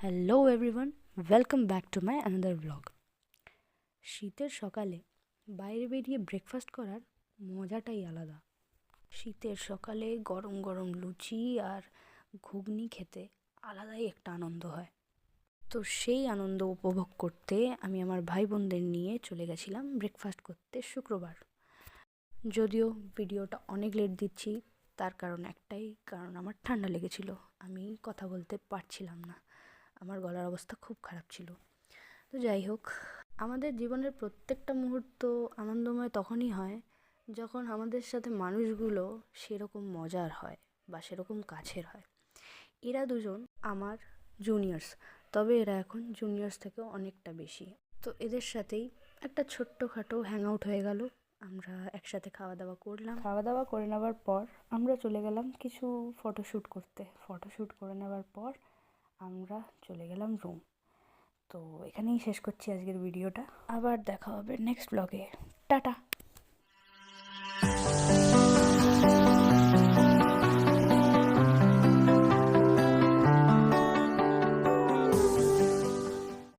Hello everyone, welcome back to my another blog. শীতের সকালে বাইরে বেরিয়ে ব্রেকফাস্ট করার মজাটাই আলাদা। শীতের সকালে গরম গরম লুচি আর ঘুগনি খেতে আলাদাই একটা আনন্দ হয়। তো সেই আনন্দ উপভোগ করতে আমি আমার ভাই বোনদের নিয়ে চলে গেছিলাম ব্রেকফাস্ট করতে শুক্রবার। যদিও ভিডিওটা অনেক লেট দিচ্ছি, তার কারণ একটাই, কারণ আমার ঠান্ডা লেগেছিল, আমি কথা বলতে পারছিলাম না, আমার গলার অবস্থা খুব খারাপ ছিল। তো যাই হোক, আমাদের জীবনের প্রত্যেকটা মুহূর্ত আনন্দময় তখনই হয় যখন আমাদের সাথে মানুষগুলো সেরকম মজার হয় বা সেরকম কাছের হয়। এরা দুজন আমার জুনিয়র্স, তবে এরা এখন জুনিয়র্স থেকেও অনেকটা বেশি। তো এদের সাথেই একটা ছোট্টখাটো হ্যাং আউট হয়ে গেল। আমরা একসাথে খাওয়া দাওয়া করলাম, খাওয়া দাওয়া করে নেওয়ার পর আমরা চলে গেলাম কিছু ফটোশ্যুট করতে। ফটোশ্যুট করে নেওয়ার পর আমরা চলে গেলাম রুম। তো এখানেই শেষ করছি আজকের ভিডিওটা। আবার দেখা হবে নেক্সট ব্লগে। টাটা।